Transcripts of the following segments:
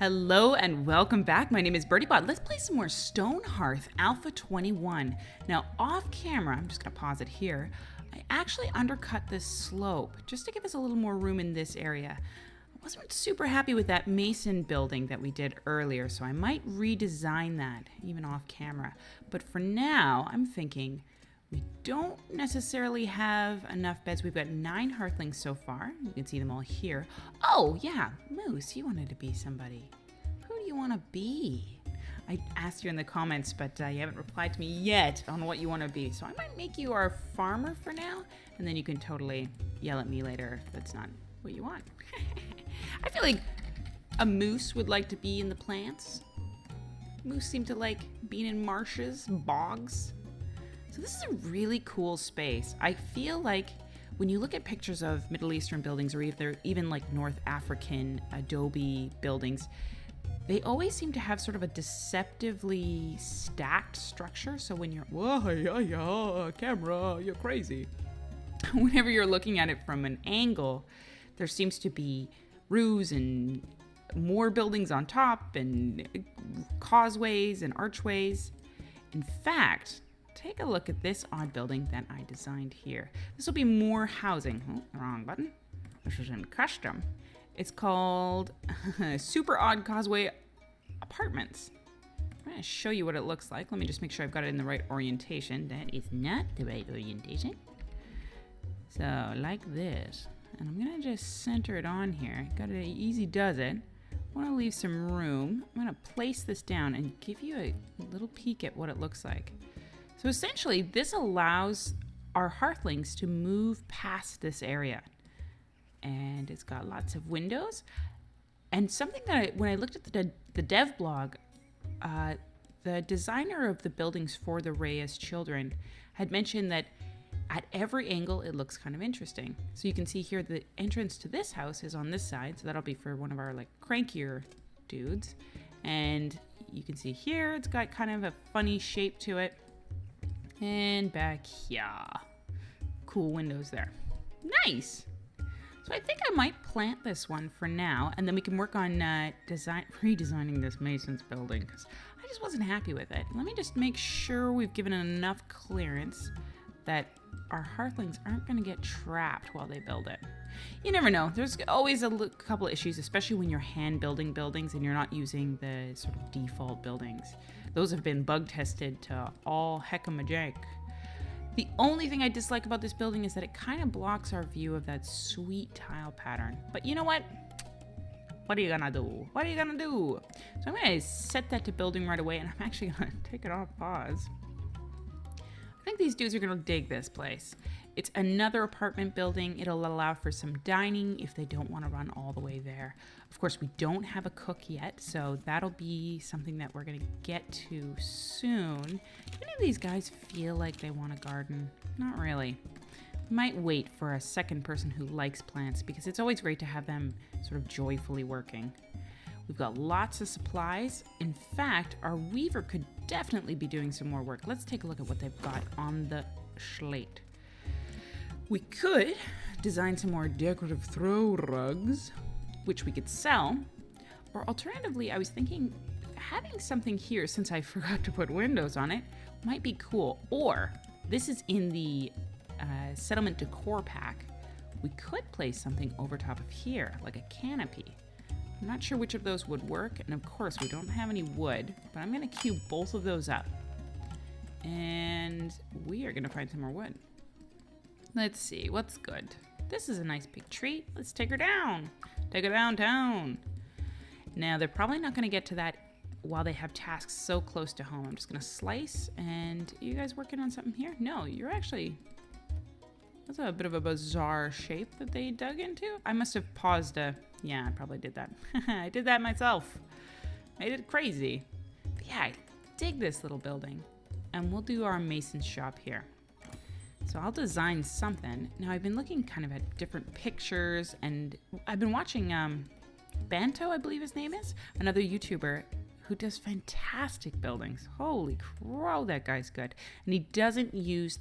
Hello and welcome back. My name is BirdyBot. Let's play some more Stonehearth Alpha 21. Now off camera, I'm just gonna pause it here. I actually undercut this slope just to give us a little more room in this area. I wasn't super happy with that mason building that we did earlier, so I might redesign that even off camera. But for now, I'm thinking we don't necessarily have enough beds. We've got 9 hearthlings so far. You can see them all here. Oh, yeah, Moose, you wanted to be somebody. Who do you want to be? I asked you in the comments, but you haven't replied to me yet on what you want to be. So I might make you our farmer for now, and then you can totally yell at me later if that's not what you want. I feel like a moose would like to be in the plants. Moose seem to like being in marshes, bogs. So this is a really cool space. I feel like when you look at pictures of Middle Eastern buildings or even like North African adobe buildings, they always seem to have sort of a deceptively stacked structure. So when you're, whoa, yeah, camera, you're crazy. Whenever you're looking at it from an angle, there seems to be roofs and more buildings on top and causeways and archways. In fact, take a look at this odd building that I designed here. This will be more housing. Oh, wrong button. This is in custom. It's called Super Odd Causeway Apartments. I'm going to show you what it looks like. Let me just make sure I've got it in the right orientation. That is not the right orientation. So, like this. And I'm going to just center it on here. Got it easy does it. I want to leave some room. I'm going to place this down and give you a little peek at what it looks like. So essentially, this allows our hearthlings to move past this area. And it's got lots of windows. And something that when I looked at the dev blog, the designer of the buildings for the Reyes children had mentioned that at every angle, it looks kind of interesting. So you can see here the entrance to this house is on this side. So that'll be for one of our like crankier dudes. And you can see here, it's got kind of a funny shape to it. And back here. Cool windows there. Nice. So I think I might plant this one for now, and then we can work on redesigning this Mason's building, because I just wasn't happy with it. Let me just make sure we've given it enough clearance that our hearthlings aren't going to get trapped while they build it. You never know. There's always a couple of issues, especially when you're hand building buildings and you're not using the sort of default buildings. Those have been bug tested to all heck-a-majank. The only thing I dislike about this building is that it kind of blocks our view of that sweet tile pattern. But you know what? What are you gonna do? What are you gonna do? So I'm gonna set that to building right away, and I'm actually gonna take it off pause. I think these dudes are gonna dig this place. It's another apartment building. It'll allow for some dining if they don't want to run all the way there. Of course, we don't have a cook yet, so that'll be something that we're going to get to soon. Do any of these guys feel like they want a garden? Not really. Might wait for a second person who likes plants, because it's always great to have them sort of joyfully working. We've got lots of supplies. In fact, our weaver could definitely be doing some more work. Let's take a look at what they've got on the slate. We could design some more decorative throw rugs, which we could sell. Or alternatively, I was thinking having something here, since I forgot to put windows on it, might be cool. Or this is in the settlement decor pack. We could place something over top of here, like a canopy. I'm not sure which of those would work. And of course, we don't have any wood, but I'm going to cube both of those up. And we are going to find some more wood. Let's see, what's good? This is a nice big tree. Let's take her down. Take her downtown. Now, they're probably not going to get to that while they have tasks so close to home. I'm just going to slice. And you guys working on something here? No, you're actually... That's a bit of a bizarre shape that they dug into. I must have paused yeah, I probably did that. I did that myself. Made it crazy. But yeah, I dig this little building. And we'll do our mason's shop here. So I'll design something. Now I've been looking kind of at different pictures, and I've been watching Banto, I believe his name is, another YouTuber who does fantastic buildings. Holy crow, that guy's good. And he doesn't use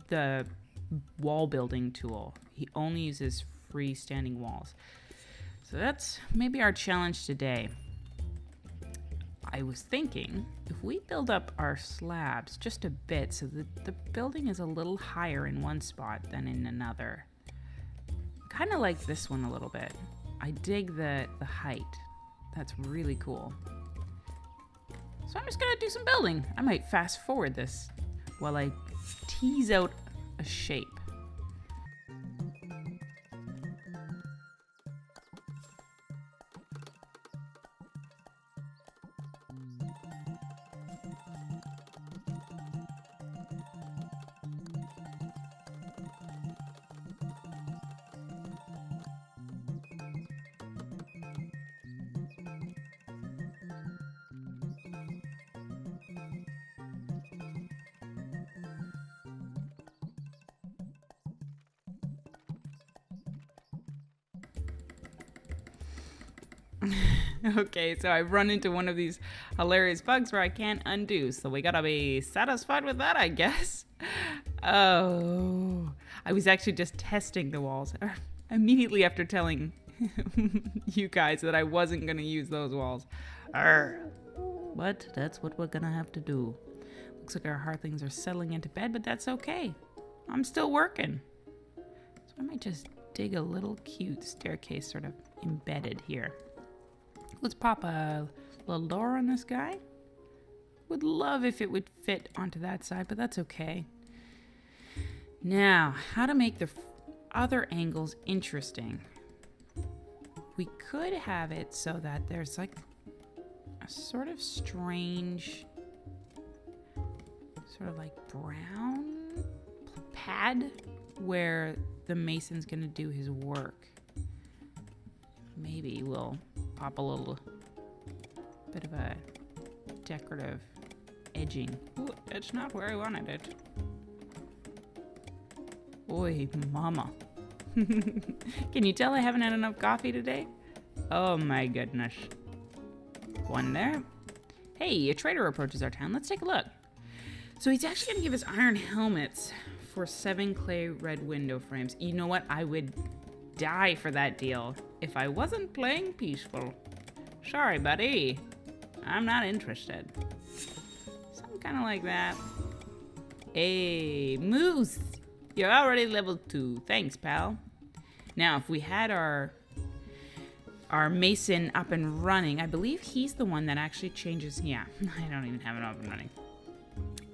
the wall building tool. He only uses freestanding walls. So that's maybe our challenge today. I was thinking if we build up our slabs just a bit so that the building is a little higher in one spot than in another. Kind of like this one a little bit. I dig the height. That's really cool. So I'm just gonna do some building. I might fast forward this while I tease out a shape. Okay, so I've run into one of these hilarious bugs where I can't undo, so we gotta be satisfied with that, I guess. Oh, I was actually just testing the walls immediately after telling you guys that I wasn't gonna use those walls. But that's what we're gonna have to do. Looks like our hearthlings are settling into bed, but that's okay. I'm still working. So I might just dig a little cute staircase sort of embedded here. Let's pop a little door on this guy. Would love if it would fit onto that side, but that's okay. Now, how to make the other angles interesting. We could have it so that there's like a sort of strange, sort of like brown pad where the mason's gonna do his work. Maybe we'll pop a little bit of a decorative edging. Ooh, that's not where I wanted it. Oi, mama. Can you tell I haven't had enough coffee today? Oh my goodness. One there. Hey, a trader approaches our town. Let's take a look. So he's actually gonna give us iron helmets for 7 clay red window frames. You know what? I would die for that deal if I wasn't playing peaceful. Sorry, buddy. I'm not interested. Something kind of like that. Hey, Moose. You're already level 2. Thanks, pal. Now, if we had our mason up and running, I believe he's the one that actually changes. Yeah, I don't even have it up and running.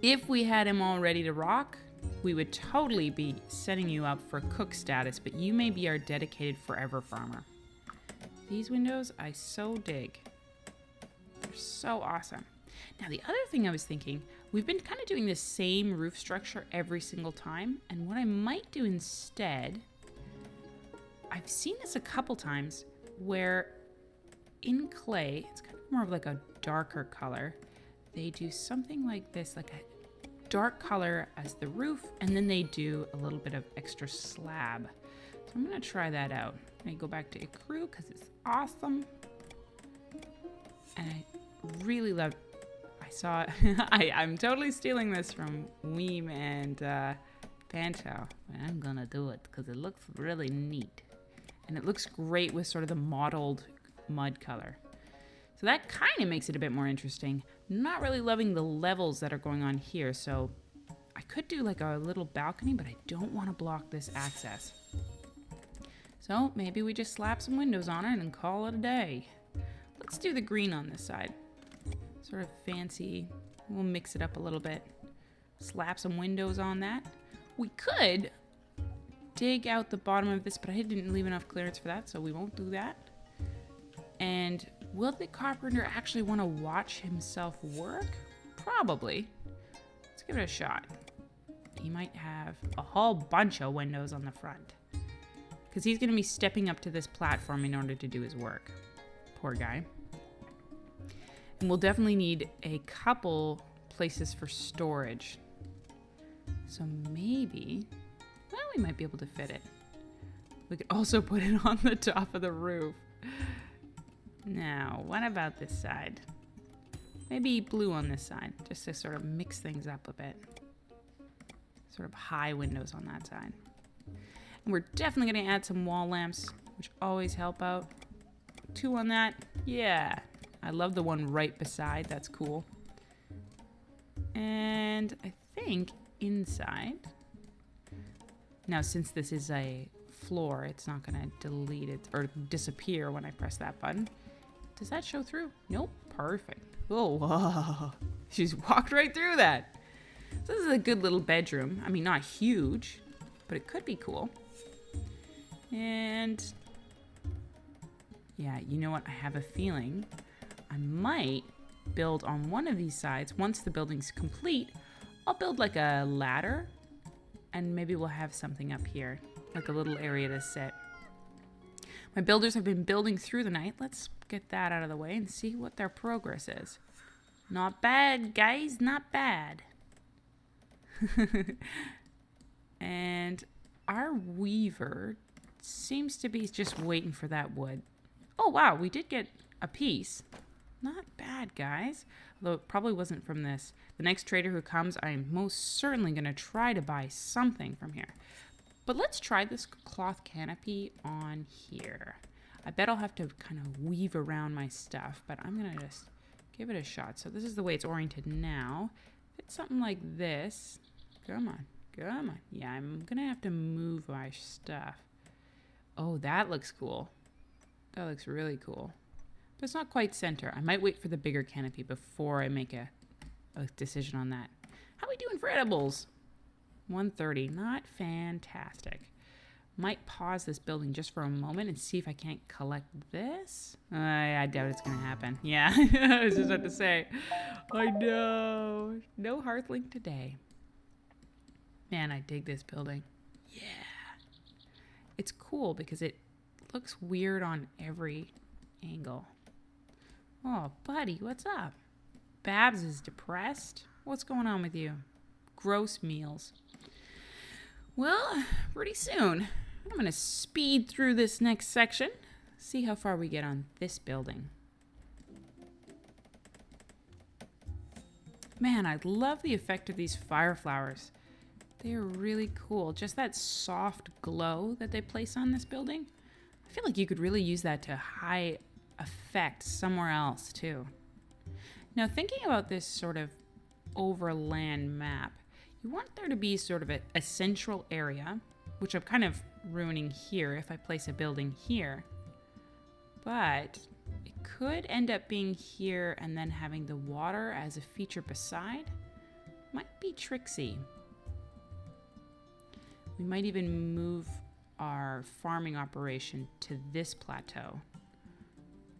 If we had him all ready to rock, we would totally be setting you up for cook status, but you may be our dedicated forever farmer. These windows, I so dig. They're so awesome. Now, the other thing I was thinking, we've been kind of doing the same roof structure every single time, and what I might do instead, I've seen this a couple times, where in clay, it's kind of more of like a darker color, they do something like this, like a dark color as the roof, and then they do a little bit of extra slab. So I'm gonna try that out. I'm gonna go back to Ecru because it's awesome. And I really love, I saw, I'm totally stealing this from Weem and Pancho. I'm gonna do it because it looks really neat. And it looks great with sort of the mottled mud color. So that kind of makes it a bit more interesting. Not really loving the levels that are going on here, so I could do like a little balcony, but I don't want to block this access. So maybe we just slap some windows on it and call it a day. Let's do the green on this side. Sort of fancy. We'll mix it up a little bit. Slap some windows on that. We could dig out the bottom of this, but I didn't leave enough clearance for that, so we won't do that. And will the carpenter actually want to watch himself work? Probably. Let's give it a shot. He might have a whole bunch of windows on the front, because he's going to be stepping up to this platform in order to do his work. Poor guy. And we'll definitely need a couple places for storage. So maybe, well, we might be able to fit it. We could also put it on the top of the roof. Now, what about this side? Maybe blue on this side, just to sort of mix things up a bit. Sort of high windows on that side. And we're definitely going to add some wall lamps, which always help out. 2 on that. Yeah, I love the one right beside. That's cool. And I think inside... Now, since this is a floor, it's not going to delete it or disappear when I press that button. Does that show through? Nope. Perfect. Oh, whoa. She's walked right through that. So this is a good little bedroom. I mean, not huge, but it could be cool. And yeah, you know what? I have a feeling I might build on one of these sides. Once the building's complete, I'll build like a ladder, and maybe we'll have something up here, like a little area to sit. My builders have been building through the night. Let's get that out of the way and see what their progress is. Not bad, guys, not bad. And our weaver seems to be just waiting for that wood. Oh, wow, we did get a piece. Not bad, guys. Although it probably wasn't from this. The next trader who comes, I'm most certainly going to try to buy something from here. But let's try this cloth canopy on here. I bet I'll have to kind of weave around my stuff, but I'm going to just give it a shot. So this is the way it's oriented now. If it's something like this, come on, come on. Yeah, I'm going to have to move my stuff. Oh, that looks cool. That looks really cool. But it's not quite center. I might wait for the bigger canopy before I make a decision on that. How are we doing for edibles? 130, not fantastic. Might pause this building just for a moment and see if I can't collect this. I doubt it's going to happen. Yeah, I was just about to say. I know. No Hearthlink today. Man, I dig this building. Yeah. It's cool because it looks weird on every angle. Oh, buddy, what's up? Babs is depressed. What's going on with you? Gross meals. Well, pretty soon, I'm going to speed through this next section, see how far we get on this building. Man, I love the effect of these fire flowers. They are really cool. Just that soft glow that they place on this building. I feel like you could really use that to high effect somewhere else too. Now, thinking about this sort of overland map, you want there to be sort of a central area, which I'm kind of ruining here if I place a building here. But it could end up being here and then having the water as a feature beside. Might be tricksy. We might even move our farming operation to this plateau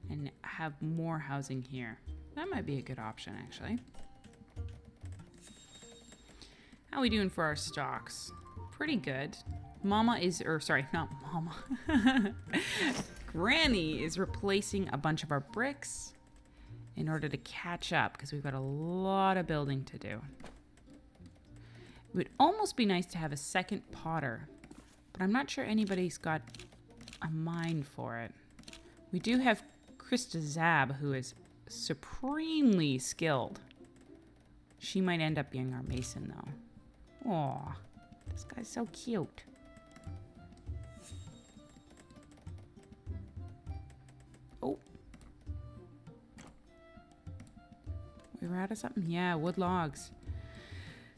and have more housing here. That might be a good option, actually. How are we doing for our stocks? Pretty good. Mama is, or sorry, not Mama. Granny is replacing a bunch of our bricks in order to catch up because we've got a lot of building to do. It would almost be nice to have a second potter, but I'm not sure anybody's got a mind for it. We do have Krista Zab, who is supremely skilled. She might end up being our mason, though. Aw, this guy's so cute. Oh. We were out of something? Yeah, wood logs.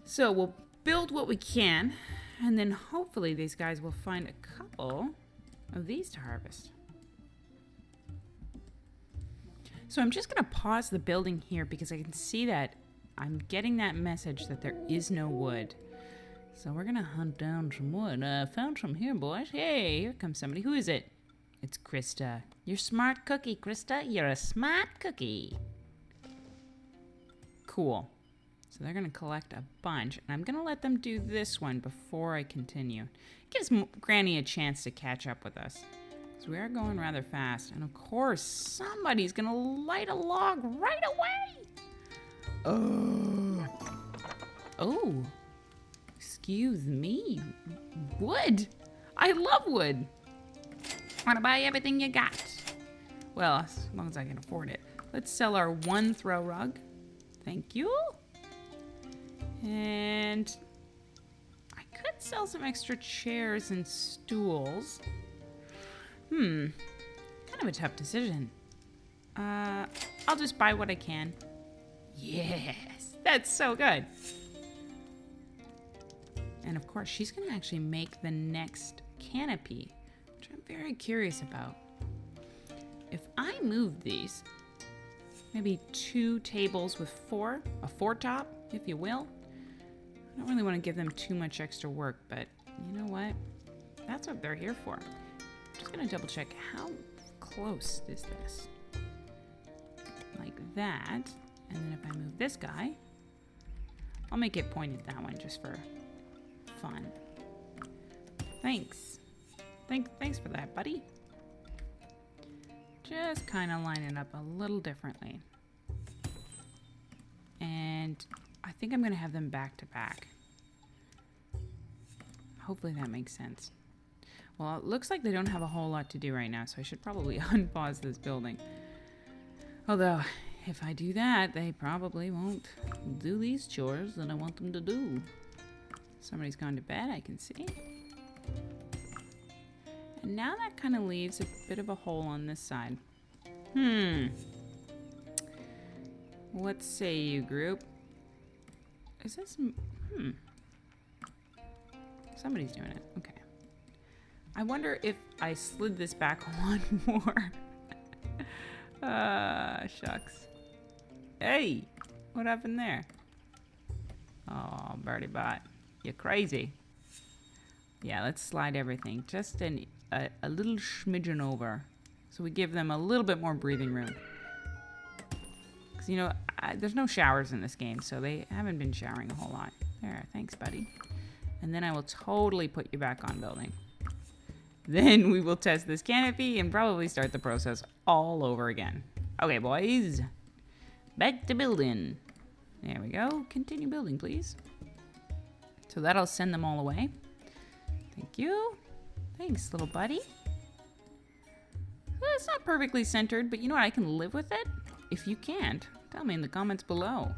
So we'll build what we can, and then hopefully these guys will find a couple of these to harvest. So I'm just going to pause the building here because I can see that I'm getting that message that there is no wood. So we're going to hunt down some wood. Found some here, boys. Hey, here comes somebody. Who is it? It's Krista. You're a smart cookie, Krista. You're a smart cookie. Cool. So they're going to collect a bunch, and I'm going to let them do this one before I continue. Gives Granny a chance to catch up with us. So we are going rather fast, and of course, somebody's going to light a log right away. Oh, excuse me. Wood. I love wood. Want to buy everything you got. Well, as long as I can afford it. Let's sell our one throw rug. Thank you. And I could sell some extra chairs and stools. Kind of a tough decision. I'll just buy what I can. Yes, that's so good. And of course, she's gonna actually make the next canopy, which I'm very curious about. If I move these, maybe 2 tables with 4, a 4-top, if you will. I don't really want to give them too much extra work, but you know what? That's what they're here for. I'm just gonna double check how close is this. Like that. And then if I move this guy, I'll make it pointed that one just for fun. Thanks. Thanks for that, buddy. Just kind of line it up a little differently. And I think I'm going to have them back to back. Hopefully that makes sense. Well, it looks like they don't have a whole lot to do right now, so I should probably unpause this building. Although, if I do that, they probably won't do these chores that I want them to do. Somebody's gone to bed, I can see. And now that kind of leaves a bit of a hole on this side. What say you, group? Is this... Somebody's doing it. Okay. I wonder if I slid this back one more. Shucks. Hey! What happened there? Oh, BirdyBot. You're crazy. Yeah, let's slide everything. Just a little smidgen over. So we give them a little bit more breathing room. Because, you know, there's no showers in this game, so they haven't been showering a whole lot. There, thanks, buddy. And then I will totally put you back on building. Then we will test this canopy and probably start the process all over again. Okay, boys. Back to building. There we go. Continue building, please. So that'll send them all away. Thank you. Thanks, little buddy. Well, it's not perfectly centered, but you know what? I can live with it. If you can't, tell me in the comments below.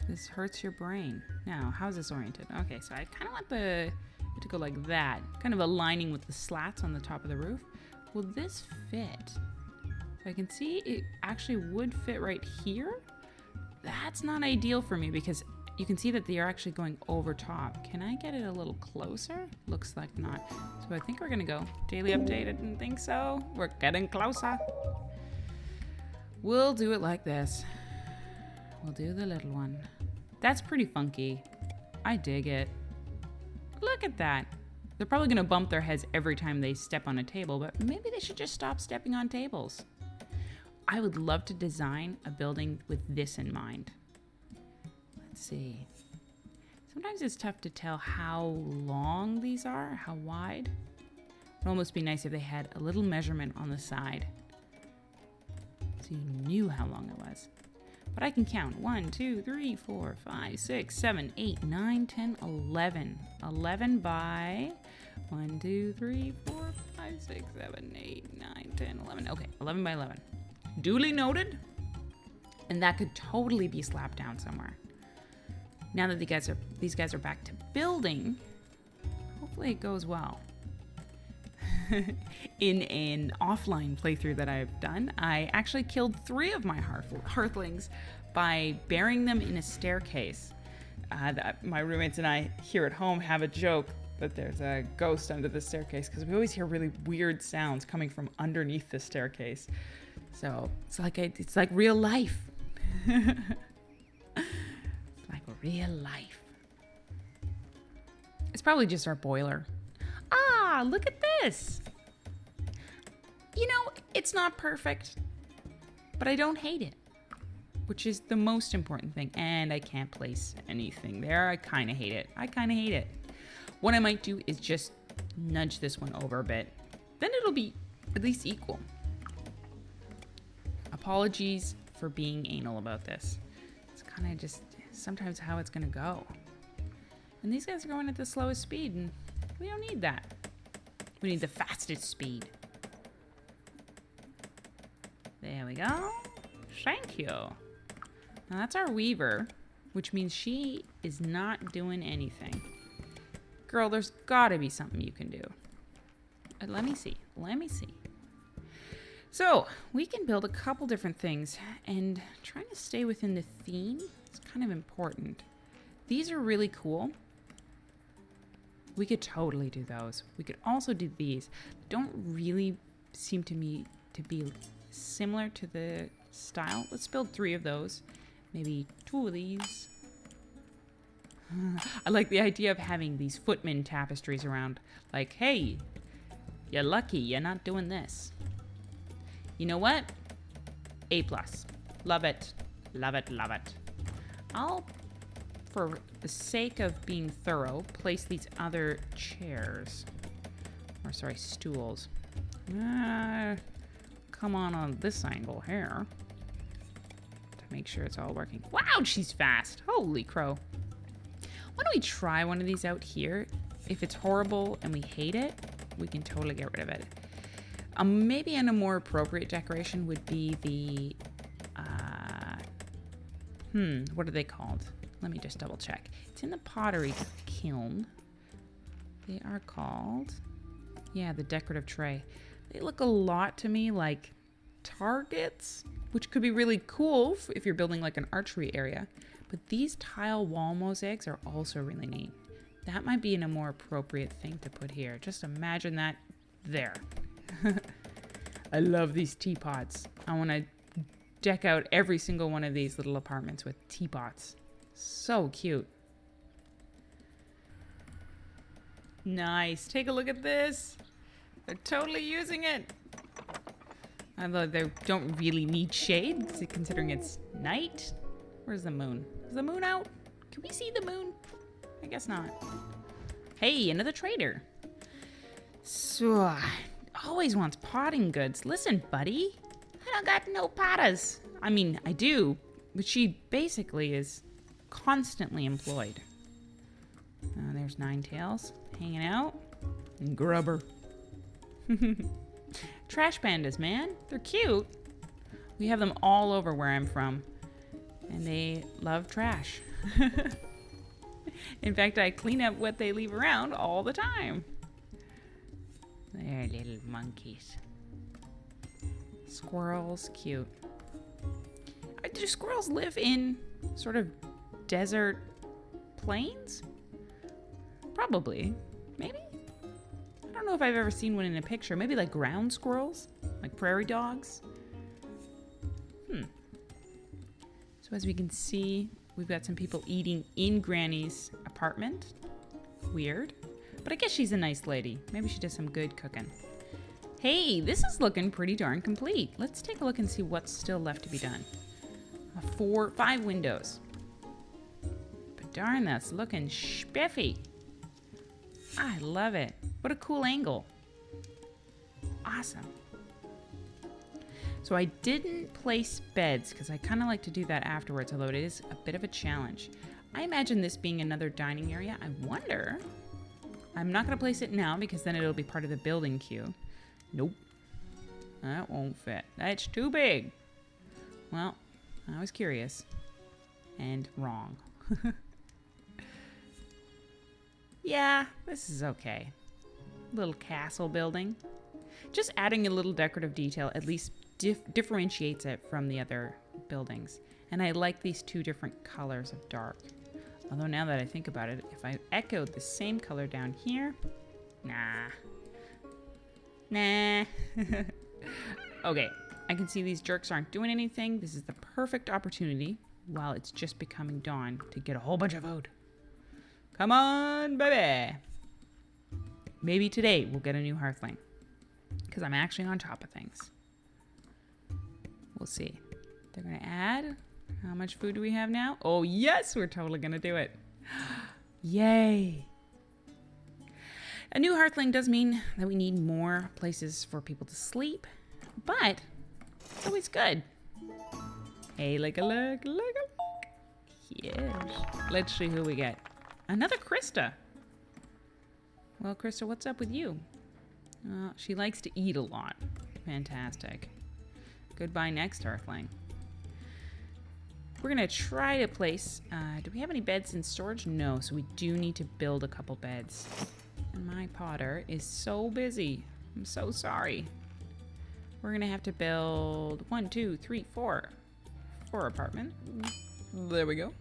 This hurts your brain. Now, how's this oriented? Okay, so I kind of want it to go like that, kind of aligning with the slats on the top of the roof. Will this fit? So I can see it actually would fit right here. That's not ideal for me because you can see that they are actually going over top. Can I get it a little closer? Looks like not. So I think we're gonna go daily update. I didn't think so. We're getting closer. We'll do it like this. We'll do the little one. That's pretty funky. I dig it. Look at that. They're probably gonna bump their heads every time they step on a table, but maybe they should just stop stepping on tables. I would love to design a building with this in mind. Let's see. Sometimes it's tough to tell how long these are, how wide. It would almost be nice if they had a little measurement on the side, so you knew how long it was. But I can count. 1, 2, 3, 4, 5, 6, 7, 8, 9, 10, 11. 11 by 1, 2, 3, 4, 5, 6, 7, 8, 9, 10, 11. Okay, 11 by 11. Duly noted. And that could totally be slapped down somewhere. Now that these guys are back to building, hopefully it goes well. In an offline playthrough that I've done, I actually killed 3 of my hearthlings by burying them in a staircase. My roommates and I here at home have a joke that there's a ghost under the staircase because we always hear really weird sounds coming from underneath the staircase. So it's like real life. It's like real life. It's probably just our boiler. Ah, look at this. You know, it's not perfect, but I don't hate it, which is the most important thing. And I can't place anything there. I kind of hate it. What I might do is just nudge this one over a bit. Then it'll be at least equal. Apologies for being anal about this. It's kind of just sometimes how it's going to go. And these guys are going at the slowest speed, and we don't need that. We need the fastest speed. There we go. Thank you. Now that's our weaver, which means she is not doing anything. Girl, there's gotta be something you can do. Let me see. So we can build a couple different things, and trying to stay within the theme is kind of important. These are really cool. We could totally do those. We could also do these. Don't really seem to me to be similar to the style. Let's build 3 of those. Maybe 2 of these. I like the idea of having these footman tapestries around. Like, hey, you're lucky you're not doing this. You know what? A+. Love it. Love it. Love it. I'll, for the sake of being thorough, place these other chairs. Or, sorry, stools. Come on this angle here. To make sure it's all working. Wow, she's fast. Holy crow. Why don't we try one of these out here? If it's horrible and we hate it, we can totally get rid of it. Maybe a more appropriate decoration would be the, what are they called? Let me just double check. It's in the pottery kiln. They are called, yeah, the decorative tray. They look a lot to me like targets, which could be really cool if you're building like an archery area. But these tile wall mosaics are also really neat. That might be in a more appropriate thing to put here. Just imagine that there. I love these teapots. I want to deck out every single one of these little apartments with teapots. So cute. Nice. Take a look at this. They're totally using it. Although they don't really need shade, considering it's night. Where's the moon? Is the moon out? Can we see the moon? I guess not. Hey, another trader. So, always wants potting goods. Listen, buddy. I don't got no pottas. I mean, I do, but she basically is constantly employed. There's Ninetails hanging out. And Grubber. Trash pandas, man. They're cute. We have them all over where I'm from. And they love trash. In fact, I clean up what they leave around all the time. They're little monkeys. Squirrels, cute. Do squirrels live in sort of desert plains? Probably. Maybe? I don't know if I've ever seen one in a picture. Maybe like ground squirrels? Like prairie dogs? So as we can see, we've got some people eating in Granny's apartment. Weird. But I guess she's a nice lady. Maybe she does some good cooking. Hey, this is looking pretty darn complete. Let's take a look and see what's still left to be done. 5 windows. But darn, that's looking spiffy. I love it. What a cool angle. Awesome. So I didn't place beds because I kind of like to do that afterwards, although it is a bit of a challenge. I imagine this being another dining area. I wonder. I'm not going to place it now because then it'll be part of the building queue. Nope. That won't fit. That's too big. Well, I was curious. And wrong. Yeah, this is okay. Little castle building. Just adding a little decorative detail at least differentiates it from the other buildings. And I like these 2 different colors of dark. Although now that I think about it, if I echoed the same color down here, nah. Okay, I can see these jerks aren't doing anything. This is the perfect opportunity, while it's just becoming dawn, to get a whole bunch of food. Come on, baby. Maybe today we'll get a new hearthling, because I'm actually on top of things. We'll see. They're going to add. How much food do we have now? Oh, yes, we're totally going to do it. Yay. A new hearthling does mean that we need more places for people to sleep, but it's always good. Hey, look. Yes. Let's see who we get. Another Krista. Well, Krista, what's up with you? She likes to eat a lot. Fantastic. Goodbye next hearthling. We're going to try to place... do we have any beds in storage? No, so we do need to build a couple beds. And my potter is so busy. I'm so sorry. we're gonna have to build 1, 2, 3, 4 apartments. There we go.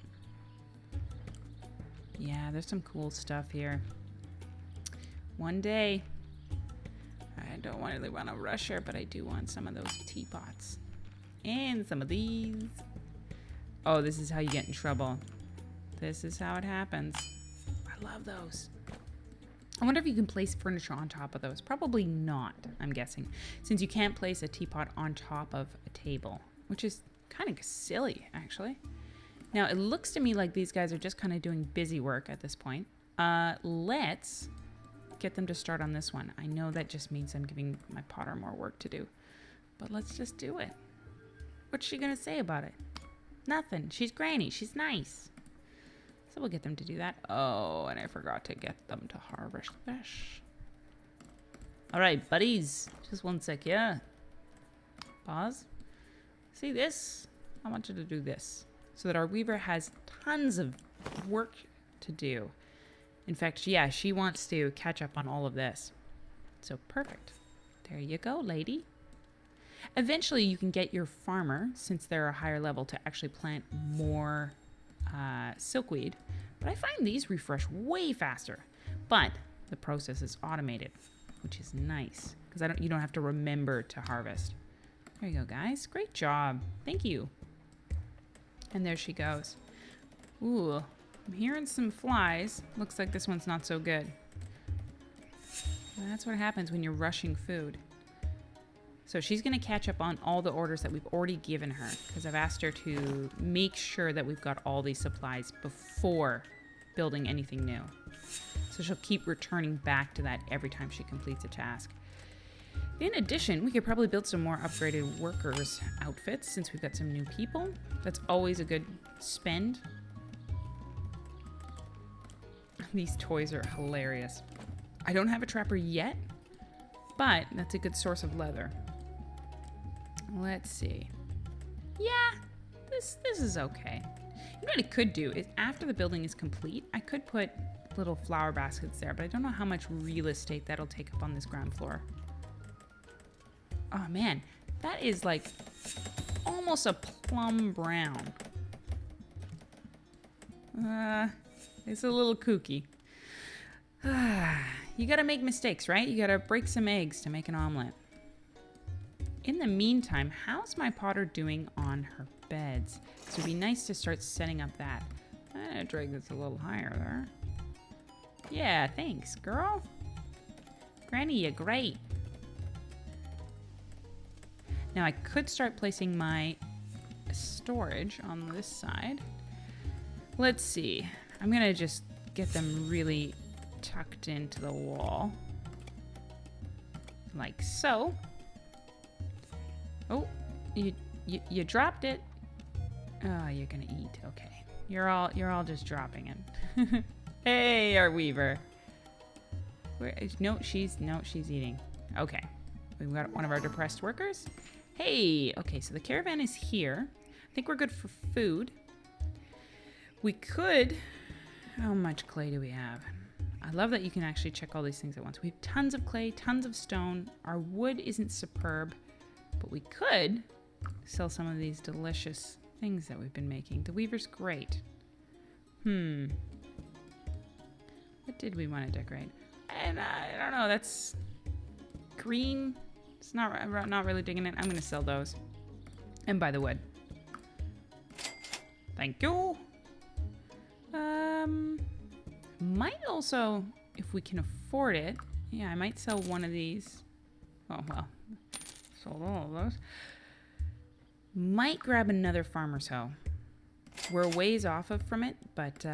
Yeah, there's some cool stuff here. One day, I don't really want to rush her, but I do want some of those teapots. And some of these. Oh, this is how you get in trouble. This is how it happens. I love those. I wonder if you can place furniture on top of those. Probably not, I'm guessing, since you can't place a teapot on top of a table, which is kind of silly, actually. Now, it looks to me like these guys are just kind of doing busy work at this point. Let's get them to start on this one. I know that just means I'm giving my potter more work to do, but let's just do it. What's she gonna say about it? Nothing. She's Granny. She's nice. So we'll get them to do that. Oh, and I forgot to get them to harvest fish. All right, buddies. Just one sec, yeah. Pause. See this? I want you to do this so that our weaver has tons of work to do. In fact, yeah, she wants to catch up on all of this. So perfect. There you go, lady. Eventually, you can get your farmer, since they're a higher level, to actually plant more silkweed. But I find these refresh way faster. But the process is automated, which is nice because you don't have to remember to harvest. There you go, guys. Great job. Thank you. And there she goes. Ooh, I'm hearing some flies. Looks like this one's not so good. That's what happens when you're rushing food. So she's going to catch up on all the orders that we've already given her because I've asked her to make sure that we've got all these supplies before building anything new. So she'll keep returning back to that every time she completes a task. In addition, we could probably build some more upgraded workers' outfits since we've got some new people. That's always a good spend. These toys are hilarious. I don't have a trapper yet, but that's a good source of leather. Let's see. Yeah, this is okay. You know what I could do is after the building is complete, I could put little flower baskets there, but I don't know how much real estate that'll take up on this ground floor. Oh man, that is like almost a plum brown. It's a little kooky. You gotta make mistakes, right? You gotta break some eggs to make an omelet. In the meantime, how's my potter doing on her beds? So it'd be nice to start setting up that. I'm gonna drag this a little higher there. Yeah, thanks, girl. Granny, you're great. Now I could start placing my storage on this side. Let's see. I'm gonna just get them really tucked into the wall. Like so. Oh, you dropped it. Oh, you're gonna eat. Okay. You're all just dropping it. Hey, our weaver. No, she's eating. Okay. We've got one of our depressed workers. Hey, okay, so the caravan is here. I think we're good for food. We could... How much clay do we have? I love that you can actually check all these things at once. We have tons of clay, tons of stone. Our wood isn't superb, but we could sell some of these delicious things that we've been making. The weaver's great. What did we want to decorate? And I don't know, that's green. It's not really digging it. I'm going to sell those. And buy the wood. Thank you. Might also, if we can afford it, yeah, I might sell one of these. Oh, well, sold all of those. Might grab another farmer's hoe. We're a ways off from it, but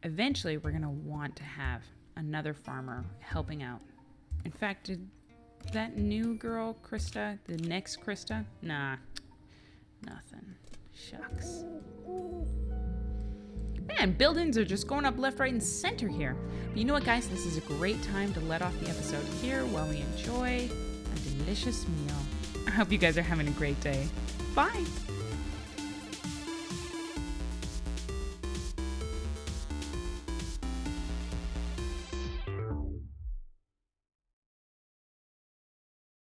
eventually we're going to want to have another farmer helping out. In fact, did that new girl, Krista, the next Krista? Nah, nothing. Shucks. Man, buildings are just going up left, right, and center here. But you know what, guys? This is a great time to let off the episode here while we enjoy a delicious meal. I hope you guys are having a great day. Bye!